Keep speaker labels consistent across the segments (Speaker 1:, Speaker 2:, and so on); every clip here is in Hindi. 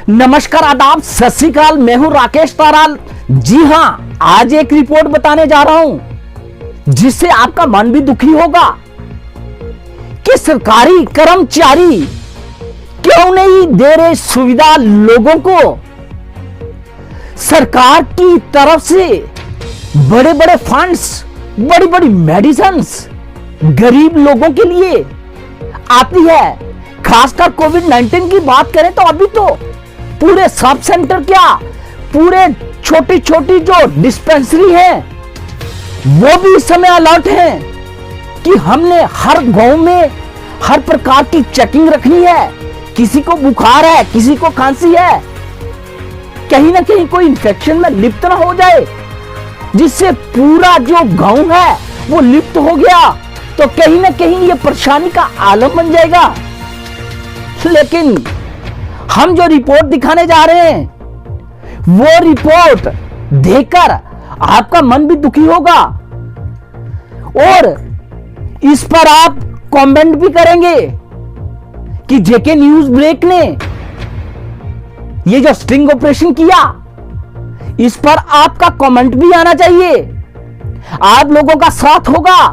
Speaker 1: नमस्कार, आदाब, सत श्री अकाल। मैं हूं राकेश ताराल। जी हां, आज एक रिपोर्ट बताने जा रहा हूं जिससे आपका मन भी दुखी होगा कि सरकारी कर्मचारी क्यों नहीं दे रहे सुविधा लोगों को। सरकार की तरफ से बड़े बड़े फंड्स, बड़ी बड़ी मेडिसिन्स गरीब लोगों के लिए आती है। खासकर कोविड-19 की बात करें तो अभी तो पूरे सब सेंटर, क्या पूरे छोटी छोटी जो डिस्पेंसरी है वो भी इस समय अलर्ट हैं कि हमने हर गांव में हर प्रकार की चेकिंग रखनी है। किसी को बुखार है, किसी को खांसी है, कहीं ना कहीं कोई इंफेक्शन में लिप्त ना हो जाए, जिससे पूरा जो गांव है वो लिप्त हो गया तो कहीं ना कहीं ये परेशानी का आलम बन जाएगा। लेकिन हम जो रिपोर्ट दिखाने जा रहे हैं वो रिपोर्ट देखकर आपका मन भी दुखी होगा और इस पर आप कमेंट भी करेंगे कि जेके न्यूज ब्रेक ने ये जो स्टिंग ऑपरेशन किया इस पर आपका कमेंट भी आना चाहिए। आप लोगों का साथ होगा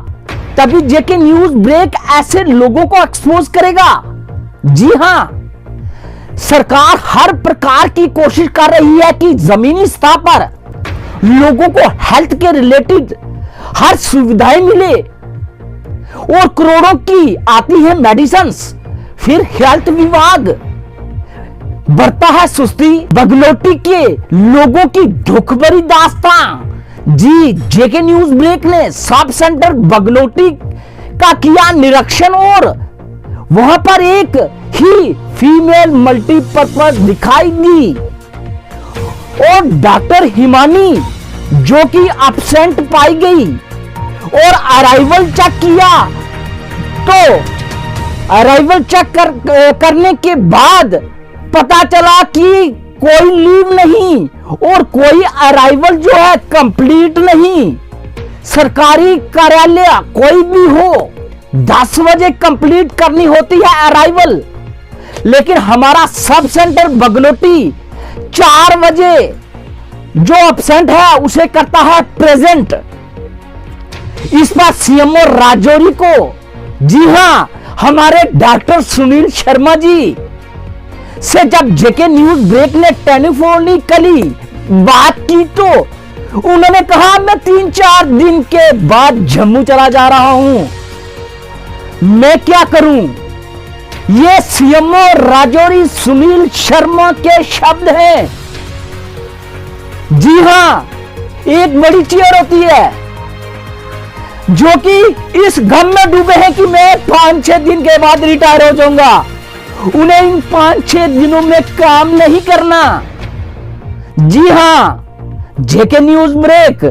Speaker 1: तभी जेके न्यूज ब्रेक ऐसे लोगों को एक्सपोज करेगा। जी हां, सरकार हर प्रकार की कोशिश कर रही है कि जमीनी स्तर पर लोगों को हेल्थ के रिलेटेड हर सुविधाएं मिले और करोड़ों की आती है मेडिसिन्स, फिर हेल्थ विभाग बरता है सुस्ती। बगलोटी के लोगों की दुख भरी दास्तां। जी, जेके न्यूज ब्रेक ने सब सेंटर बगलोटी का किया निरीक्षण और वहां पर एक ही फीमेल मल्टीपर्पज दिखाई दी और डॉक्टर हिमानी जो कि एब्सेंट पाई गई और अराइवल चेक किया तो अराइवल चेक करने के बाद पता चला कि कोई लीव नहीं और कोई अराइवल जो है कंप्लीट नहीं। सरकारी कार्यालय कोई भी हो 10 बजे कंप्लीट करनी होती है अराइवल, लेकिन हमारा सब सेंटर बगलोटी 4 बजे जो एब्सेंट है उसे करता है प्रेजेंट। इस पर सीएमओ राजौरी को, जी हां, हमारे डॉक्टर सुनील शर्मा जी से जब जेके न्यूज ब्रेक ने टेलीफोनिकली बात की तो उन्होंने कहा मैं 3-4 दिन के बाद जम्मू चला जा रहा हूं, मैं क्या करूं। ये सीएमओ राजौरी सुनील शर्मा के शब्द हैं। जी हां, एक बड़ी चेयर होती है जो कि इस गम में डूबे हैं कि मैं 5-6 दिन के बाद रिटायर हो जाऊंगा। उन्हें इन 5-6 दिनों में काम नहीं करना। जी हां, जेके न्यूज ब्रेक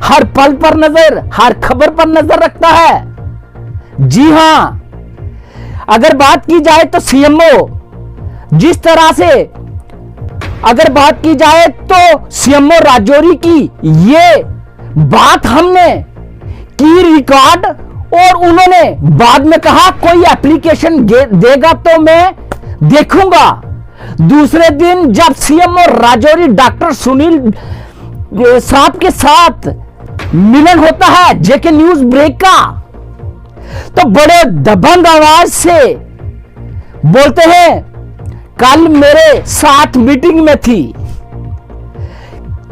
Speaker 1: हर पल पर नजर, हर खबर पर नजर रखता है। जी हां, अगर बात की जाए तो सीएमओ जिस तरह से अगर बात की जाए तो सीएमओ राजौरी की ये बात हमने की रिकॉर्ड और उन्होंने बाद में कहा कोई एप्लीकेशन देगा तो मैं देखूंगा। दूसरे दिन जब सीएमओ राजौरी डॉक्टर सुनील साहब के साथ मिलन होता है जेके न्यूज ब्रेक का तो बड़े दबंग आवाज से बोलते हैं कल मेरे साथ मीटिंग में थी।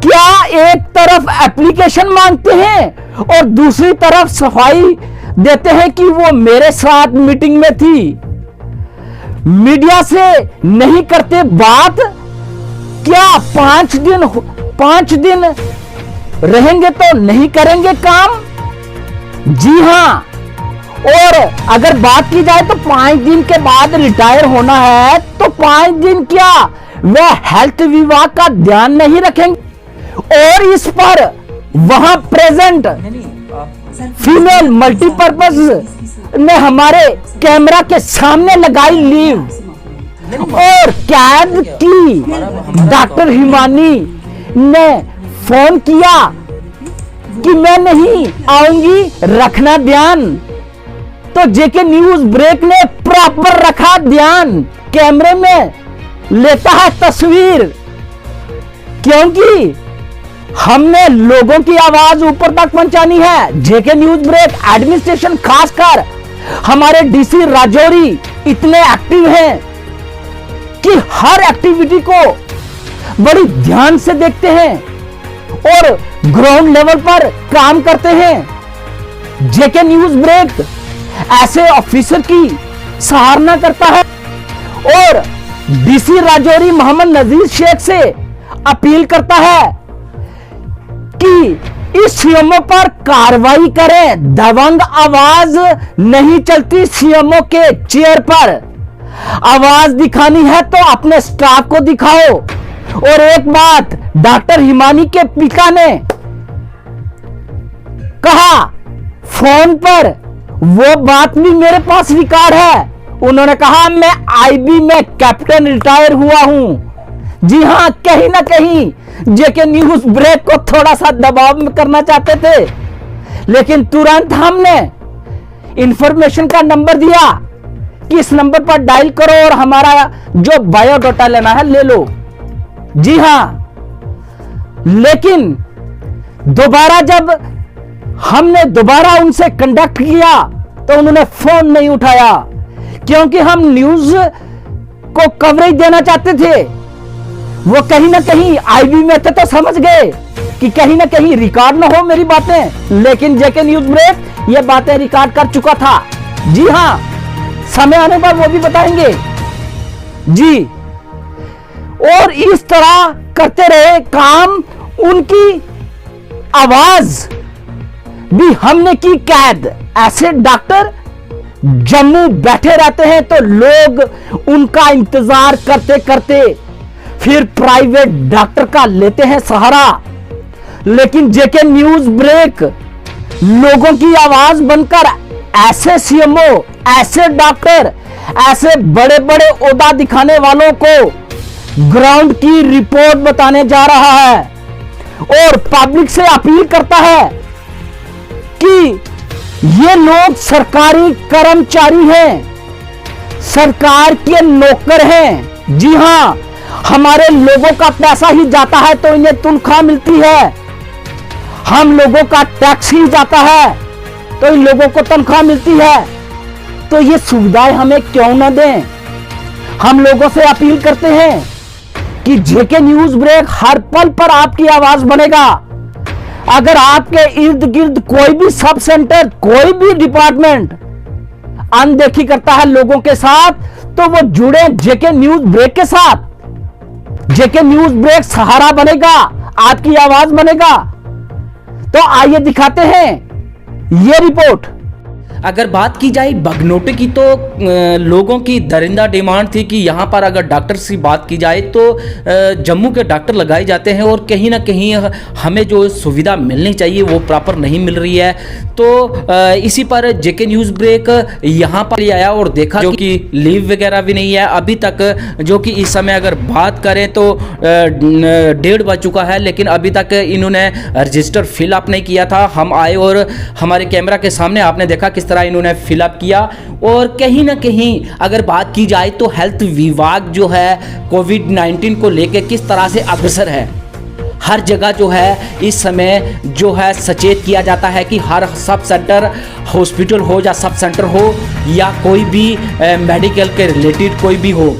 Speaker 1: क्या एक तरफ एप्लीकेशन मांगते हैं और दूसरी तरफ सफाई देते हैं कि वो मेरे साथ मीटिंग में थी। मीडिया से नहीं करते बात। क्या 5 दिन रहेंगे तो नहीं करेंगे काम। जी हां, और अगर बात की जाए तो 5 दिन के बाद रिटायर होना है तो 5 दिन क्या वह हेल्थ विभाग का ध्यान नहीं रखेंगे और इस पर वहां प्रेजेंट फीमेल मल्टीपर्पज ने हमारे कैमरा के सामने लगाई लीव और कैद की। डॉक्टर हिमानी ने फोन किया कि मैं नहीं आऊंगी, रखना ध्यान। तो जेके न्यूज ब्रेक ने प्रॉपर रखा ध्यान, कैमरे में लेता है तस्वीर, क्योंकि हमने लोगों की आवाज ऊपर तक पहुंचानी है। जेके न्यूज ब्रेक एडमिनिस्ट्रेशन, खासकर हमारे डीसी राजौरी इतने एक्टिव हैं कि हर एक्टिविटी को बड़ी ध्यान से देखते हैं और ग्राउंड लेवल पर काम करते हैं। जेके न्यूज ब्रेक ऐसे ऑफिसर की सराहना करता है और डीसी राजौरी मोहम्मद नजीर शेख से अपील करता है कि इस सीएमओ पर कार्रवाई करें। दबंग आवाज नहीं चलती सीएमओ के चेयर पर। आवाज दिखानी है तो अपने स्टाफ को दिखाओ। और एक बात डॉक्टर हिमानी के पिता ने कहा फोन पर, वो बात भी मेरे पास रिकॉर्ड है। उन्होंने कहा मैं आईबी में कैप्टन रिटायर हुआ हूं। जी हां, कहीं ना कहीं जेके न्यूज ब्रेक को थोड़ा सा दबाव में करना चाहते थे, लेकिन तुरंत हमने इंफॉर्मेशन का नंबर दिया कि इस नंबर पर डायल करो और हमारा जो बायोडाटा लेना है ले लो। जी हां, लेकिन दोबारा जब हमने उनसे कांटेक्ट किया तो उन्होंने फोन नहीं उठाया, क्योंकि हम न्यूज को कवरेज देना चाहते थे। वो कहीं ना कहीं आईबी में थे तो समझ गए कि कहीं ना कहीं रिकॉर्ड ना हो मेरी बातें, लेकिन जेके न्यूज ब्रेक ये बातें रिकॉर्ड कर चुका था। जी हां, समय आने पर वो भी बताएंगे जी। और इस तरह करते रहे काम, उनकी आवाज भी हमने की कैद। ऐसे डॉक्टर जम्मू बैठे रहते हैं तो लोग उनका इंतजार करते करते फिर प्राइवेट डॉक्टर का लेते हैं सहारा। लेकिन जेके न्यूज ब्रेक लोगों की आवाज बनकर ऐसे सीएमओ, ऐसे डॉक्टर, ऐसे बड़े बड़े ओहदा दिखाने वालों को ग्राउंड की रिपोर्ट बताने जा रहा है और पब्लिक से अपील करता है कि ये लोग सरकारी कर्मचारी हैं, सरकार के नौकर हैं। जी हां, हमारे लोगों का पैसा ही जाता है तो इन्हें तनख्वाह मिलती है। हम लोगों का टैक्स ही जाता है तो इन लोगों को तनख्वाह मिलती है। तो ये सुविधाएं हमें क्यों ना दें। हम लोगों से अपील करते हैं कि जेके न्यूज ब्रेक हर पल पर आपकी आवाज बनेगा। अगर आपके इर्द गिर्द कोई भी सब सेंटर, कोई भी डिपार्टमेंट अनदेखी करता है लोगों के साथ, तो वो जुड़े जेके न्यूज ब्रेक के साथ। जेके न्यूज ब्रेक सहारा बनेगा, आपकी आवाज बनेगा। तो आइए दिखाते हैं ये रिपोर्ट।
Speaker 2: अगर बात की जाए बगनोटे की तो लोगों की दरिंदा डिमांड थी कि यहाँ पर अगर डॉक्टर की बात की जाए तो जम्मू के डॉक्टर लगाए जाते हैं और कहीं ना कहीं हमें जो सुविधा मिलनी चाहिए वो प्रॉपर नहीं मिल रही है। तो इसी पर जेके न्यूज़ ब्रेक यहाँ पर आया और देखा जो कि लीव वगैरह भी नहीं है अभी तक, जो कि इस समय अगर बात करें तो 1:30 बज चुका है, लेकिन अभी तक इन्होंने रजिस्टर फिलअप नहीं किया था। हम आए और हमारे कैमरा के सामने आपने देखा किस तरह इन्होंने फिलअप किया। और कहीं ना कहीं अगर बात की जाए तो हेल्थ विभाग जो है कोविड-19 को लेकर किस तरह से अग्रसर है। हर जगह जो है इस समय जो है सचेत किया जाता है कि हर सब सेंटर, हॉस्पिटल हो या सब सेंटर हो या कोई भी मेडिकल के रिलेटेड कोई भी हो,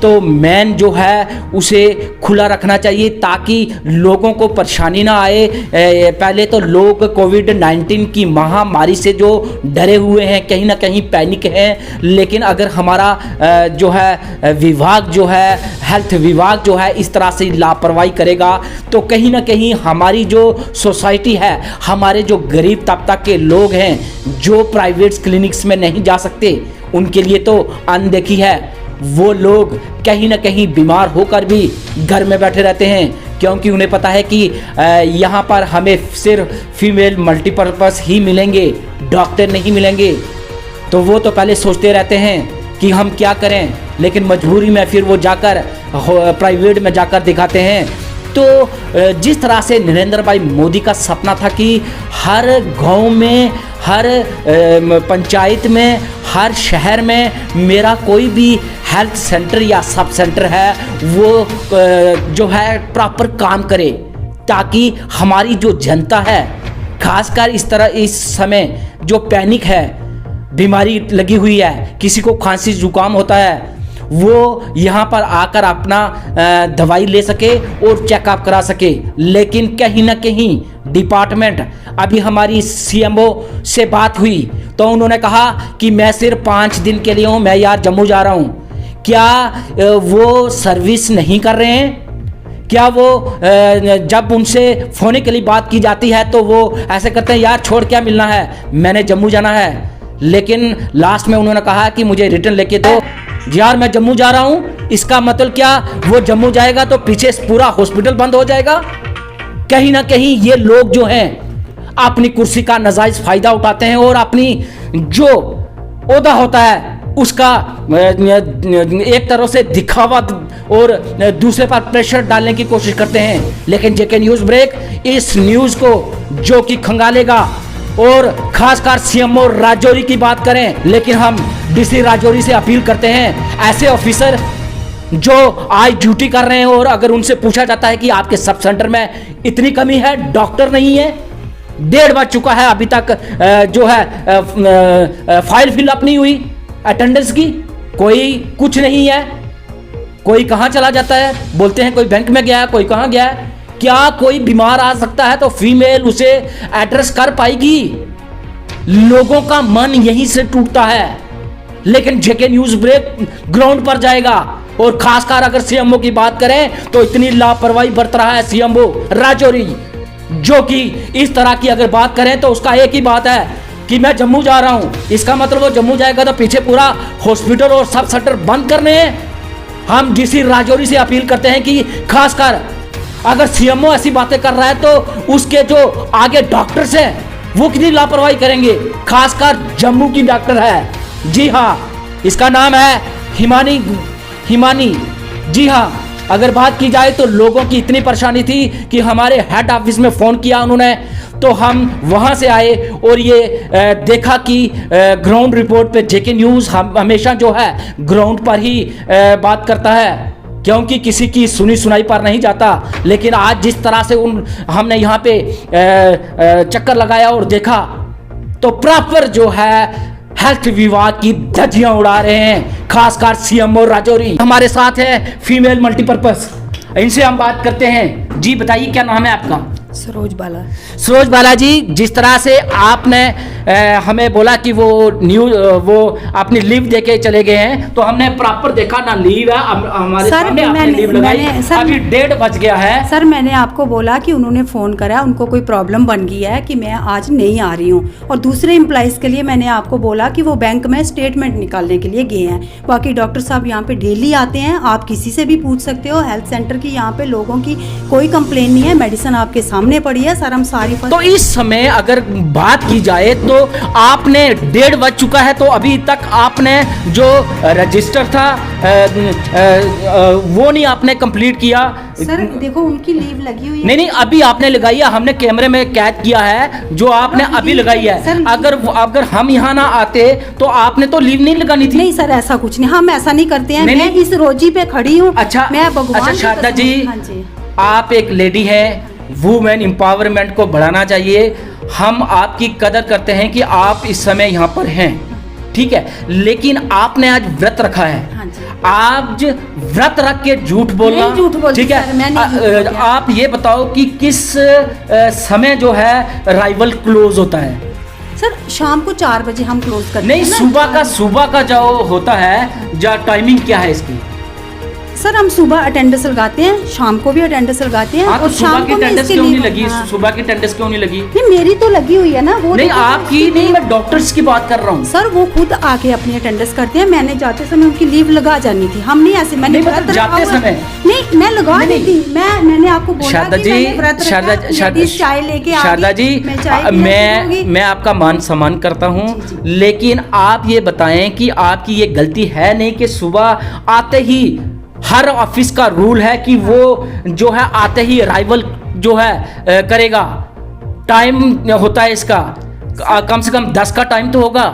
Speaker 2: तो मेन जो है उसे खुला रखना चाहिए ताकि लोगों को परेशानी ना आए। पहले तो लोग कोविड-19 की महामारी से जो डरे हुए हैं, कहीं ना कहीं पैनिक हैं, लेकिन अगर हमारा जो है विभाग जो है हेल्थ विभाग जो है इस तरह से लापरवाही करेगा तो कहीं ना कहीं हमारी जो सोसाइटी है, हमारे जो गरीब तबका के लोग हैं जो प्राइवेट क्लिनिक्स में नहीं जा सकते, उनके लिए तो अनदेखी है। वो लोग कहीं ना कहीं बीमार होकर भी घर में बैठे रहते हैं क्योंकि उन्हें पता है कि यहाँ पर हमें सिर्फ फीमेल मल्टीपर्पस ही मिलेंगे, डॉक्टर नहीं मिलेंगे। तो वो तो पहले सोचते रहते हैं कि हम क्या करें, लेकिन मजबूरी में फिर वो जाकर प्राइवेट में जाकर दिखाते हैं। तो जिस तरह से नरेंद्र भाई मोदी का सपना था कि हर गांव में, हर पंचायत में, हर शहर में मेरा कोई भी हेल्थ सेंटर या सब सेंटर है वो जो है प्रॉपर काम करे, ताकि हमारी जो जनता है, खासकर इस समय जो पैनिक है, बीमारी लगी हुई है, किसी को खांसी जुकाम होता है, वो यहाँ पर आकर अपना दवाई ले सके और चेकअप करा सके। लेकिन कहीं ना कहीं डिपार्टमेंट, अभी हमारी सीएमओ से बात हुई तो उन्होंने कहा कि मैं सिर्फ 5 दिन के लिए हूँ, मैं यार जम्मू जा रहा हूँ। क्या वो सर्विस नहीं कर रहे हैं? क्या वो जब उनसे फोन के लिए बात की जाती है तो वो ऐसे करते हैं, यार छोड़ क्या मिलना है, मैंने जम्मू जाना है। लेकिन लास्ट में उन्होंने कहा कि मुझे रिटर्न लेके दो, यार मैं जम्मू जा रहा हूं। इसका मतलब क्या, वो जम्मू जाएगा तो पीछे पूरा हॉस्पिटल बंद हो जाएगा। कहीं ना कहीं ये लोग जो हैं अपनी कुर्सी का नाजायज फायदा उठाते हैं और अपनी जो ओहदा होता है उसका एक तरह से दिखावा और दूसरे पर प्रेशर डालने की कोशिश करते हैं। लेकिन जेके न्यूज ब्रेक इस न्यूज को जो कि खंगालेगा, और खासकर सीएमओ राजौरी की बात करें, लेकिन हम डीसी राजौरी से अपील करते हैं, ऐसे ऑफिसर जो आज ड्यूटी कर रहे हैं और अगर उनसे पूछा जाता है कि आपके सब सेंटर में इतनी कमी है, डॉक्टर नहीं है, 1:30 बज चुका है, अभी तक जो है फाइल फिलअप नहीं हुई अटेंडेंस की, कोई कुछ नहीं है, कोई कहां चला जाता है, बोलते हैं कोई बैंक में गया है, कोई कहां गया है। क्या कोई बीमार आ सकता है तो फीमेल उसे एड्रेस कर पाएगी? लोगों का मन यहीं से टूटता है। लेकिन जेके न्यूज ब्रेक ग्राउंड पर जाएगा, और खासकर अगर सीएमओ की बात करें तो इतनी लापरवाही बरत रहा है सीएमओ राजौरी, जो कि इस तरह की अगर बात करें तो उसका एक ही बात है कि मैं जम्मू जा रहा हूं। इसका मतलब वो जम्मू जाएगा तो पीछे पूरा हॉस्पिटल और सब सेंटर बंद करने हैं। हम डीसी राजौरी से अपील करते हैं कि खासकर अगर सीएमओ ऐसी बातें कर रहा है तो उसके जो आगे डॉक्टर्स हैं वो कितनी लापरवाही करेंगे। खासकर जम्मू की डॉक्टर है, जी हाँ, इसका नाम है हिमानी। जी हाँ, अगर बात की जाए तो लोगों की इतनी परेशानी थी कि हमारे हेड ऑफिस में फ़ोन किया उन्होंने, तो हम वहाँ से आए और ये देखा कि ग्राउंड रिपोर्ट पे जेके न्यूज़ हमेशा जो है ग्राउंड पर ही बात करता है, क्योंकि किसी की सुनी सुनाई पर नहीं जाता। लेकिन आज जिस तरह से हमने यहाँ पे चक्कर लगाया और देखा तो प्रॉपर जो है हेल्थ विभाग की धज्जियां उड़ा रहे हैं, खासकर सीएमओ राजौरी। हमारे साथ है फीमेल मल्टीपर्पज, इनसे हम बात करते हैं। जी बताइए, क्या नाम है आपका?
Speaker 3: सरोज
Speaker 2: बाला जी, जिस तरह से आपने हमें बोला कि वो अपनी लीव देके चले गए हैं, तो हमने प्रॉपर देखा ना लीव है, हमारे सामने आपने लीव लगाई, अभी 1:30 बज गया है।
Speaker 3: सर मैंने आपको बोला कि उन्होंने फ़ोन करा, उनको कोई प्रॉब्लम बन गई है कि मैं आज नहीं आ रही हूँ, और दूसरे एम्प्लॉइज़ के लिए मैंने आपको बोला कि वो बैंक में स्टेटमेंट निकालने के लिए गए हैं। बाकी डॉक्टर साहब यहाँ पे डेली आते हैं, आप किसी से भी पूछ सकते हो। हेल्थ सेंटर की यहाँ पे लोगों की कोई कंप्लेन नहीं है, मेडिसिन आपके सामने पड़ी है सर, हम सारी। तो
Speaker 2: इस समय अगर बात की जाए तो आपने 1:30 बज चुका है, तो अभी तक आपने जो रजिस्टर था वो नहीं आपने कंप्लीट किया।
Speaker 3: सर देखो उनकी लीव लगी हुई है।
Speaker 2: नहीं, अभी आपने लगाई है, हमने कैमरे में कैद किया है जो आपने अभी लगाई है। अगर हम यहाँ ना आते तो आपने तो लीव नहीं लगानी थी।
Speaker 3: नहीं सर, ऐसा कुछ नहीं, हम ऐसा नहीं करते हैं। मैं इस रोजी पे खड़ी हूँ।
Speaker 2: अच्छा,
Speaker 3: मैं भगवान।
Speaker 2: अच्छा शारदा जी, आप एक लेडी है, वुमेन एम्पावरमेंट को बढ़ाना चाहिए। हम आपकी कदर करते हैं कि आप इस समय यहाँ पर हैं, ठीक है, लेकिन आपने आज व्रत रखा है।
Speaker 3: हाँ जी।
Speaker 2: आज व्रत रख के झूठ बोलना, ठीक है। आप ये बताओ कि किस समय जो है राइवल क्लोज होता है?
Speaker 3: सर शाम को 4 बजे हम क्लोज करते हैं।
Speaker 2: नहीं, सुबह का जो होता है, जो टाइमिंग क्या है इसकी?
Speaker 3: सर हम सुबह अटेंडेंस लगाते हैं, शाम को भी अटेंडेंस लगाते हैं।
Speaker 2: और शाम की अटेंडेंस क्यों नहीं लगी? सुबह की अटेंडेंस क्यों नहीं लगी?
Speaker 3: नहीं मेरी तो लगी हुई है ना। वो
Speaker 2: नहीं आपकी नहीं, मैं डॉक्टर्स की बात कर रहा हूँ।
Speaker 3: सर वो खुद आके अपनी अटेंडेंस करते हैं, मैंने जाते समय उनकी लीव लगा जानी थी। हम नहीं ऐसे, मैंने
Speaker 2: मतलब जाते समय
Speaker 3: नहीं मैं लगा दी थी। मैंने आपको बोला
Speaker 2: शारदा जी, मैं आपका मान सम्मान करता हूँ, लेकिन आप ये बताएं कि आपकी ये गलती है नहीं कि सुबह आते ही हर ऑफिस का रूल है कि वो जो है आते ही अराइवल जो है करेगा। टाइम होता है इसका, कम से कम 10 का टाइम तो होगा,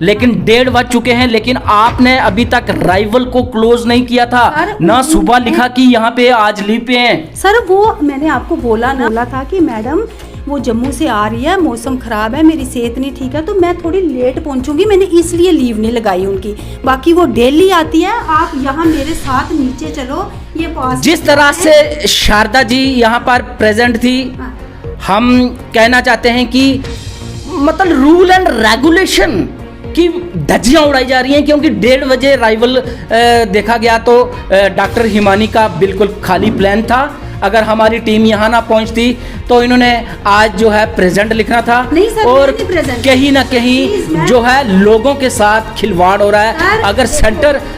Speaker 2: लेकिन 1:30 बज चुके हैं, लेकिन आपने अभी तक राइवल को क्लोज नहीं किया था। ना सुबह लिखा कि यहाँ पे आज लीव पे हैं।
Speaker 3: सर वो मैंने आपको बोला था कि मैडम वो जम्मू से आ रही है, मौसम खराब है, मेरी सेहत नहीं ठीक है, तो मैं थोड़ी लेट पहुंचूंगी, मैंने इसलिए लीव नहीं लगाई उनकी। बाकी वो डेली आती है, आप यहाँ मेरे साथ नीचे चलो, ये पास
Speaker 2: जिस तरह से शारदा जी यहाँ पर प्रेजेंट थी, हम कहना चाहते हैं कि मतलब रूल एंड रेगुलेशन की धज्जियां उड़ाई जा रही हैं, क्योंकि 1:30 बजे राइवल देखा गया तो डॉक्टर हिमानी का बिल्कुल खाली प्लान था। अगर हमारी टीम यहाँ ना पहुँचती तो इन्होंने आज जो है प्रेजेंट लिखना था।
Speaker 3: नहीं सर,
Speaker 2: और
Speaker 3: नहीं present।
Speaker 2: कहीं ना कहीं जो है लोगों के साथ खिलवाड़ हो रहा है।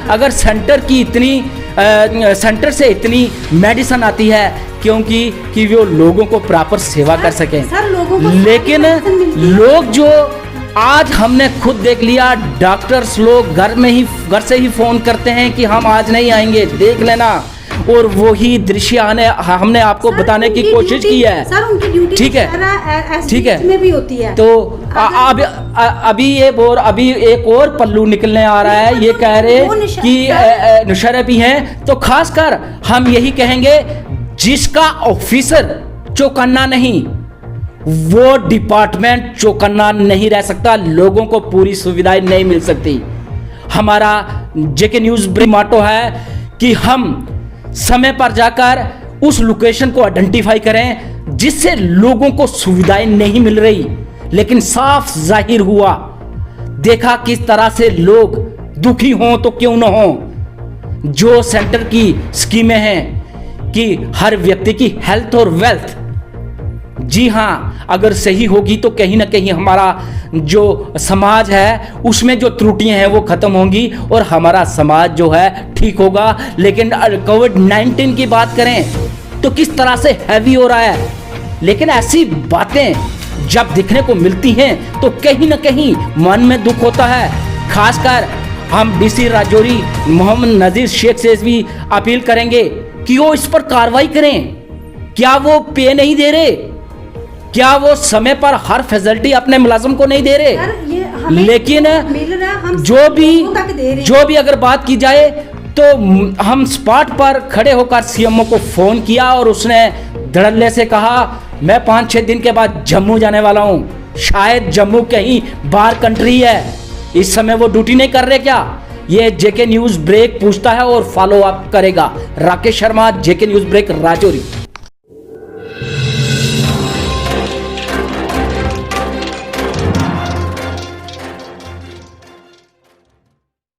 Speaker 2: अगर सेंटर की इतनी सेंटर से इतनी मेडिसिन आती है क्योंकि कि वो लोगों को प्रॉपर सेवा कर सकें,
Speaker 3: सर, लोगों को
Speaker 2: लेकिन
Speaker 3: मेडिसिन मिलती है।
Speaker 2: लोग जो आज हमने खुद देख लिया, डॉक्टर्स लोग घर से ही फोन करते हैं कि हम आज नहीं आएंगे, देख लेना। और वही दृश्य हमने आपको बताने की कोशिश की है।
Speaker 3: सर उनकी ड्यूटी
Speaker 2: ठीक है, ठीक है,
Speaker 3: में भी होती है।
Speaker 2: तो अभी एक और पल्लू निकलने आ रहा है। ये कह रहे कि नुशरा भी हैं, तो खासकर हम यही कहेंगे जिसका ऑफिसर चौकन्ना नहीं, वो डिपार्टमेंट चौकन्ना नहीं रह सकता, लोगों को पूरी सुविधाएं नहीं मिल सकती। हमारा जेके न्यूज़ ब्रीफ मोटो है कि हम समय पर जाकर उस लोकेशन को आइडेंटिफाई करें जिससे लोगों को सुविधाएं नहीं मिल रही, लेकिन साफ जाहिर हुआ, देखा किस तरह से लोग दुखी हों तो क्यों न हों। जो सेंटर की स्कीमें हैं कि हर व्यक्ति की हेल्थ और वेल्थ, जी हाँ, अगर सही होगी तो कहीं ना कहीं हमारा जो समाज है उसमें जो त्रुटियां हैं वो खत्म होंगी और हमारा समाज जो है ठीक होगा। लेकिन कोविड-19 की बात करें तो किस तरह से हैवी हो रहा है, लेकिन ऐसी बातें जब दिखने को मिलती हैं तो कहीं ना कहीं मन में दुख होता है। खासकर हम डीसी राजौरी मोहम्मद नजीर शेख से भी अपील करेंगे कि वो इस पर कार्रवाई करें। क्या वो पे नहीं दे रहे? क्या वो समय पर हर फैसिलिटी अपने मुलाजिम को नहीं दे रहे? लेकिन जो भी अगर बात की जाए तो हम स्पॉट पर खड़े होकर सीएमओ को फोन किया और उसने धड़ल्ले से कहा मैं 5-6 दिन के बाद जम्मू जाने वाला हूं। शायद जम्मू कहीं बाहर कंट्री है, इस समय वो ड्यूटी नहीं कर रहे क्या? ये जेके न्यूज़ ब्रेक पूछता है और फॉलो अप करेगा। राकेश शर्मा, जेके न्यूज़ ब्रेक, राजौरी।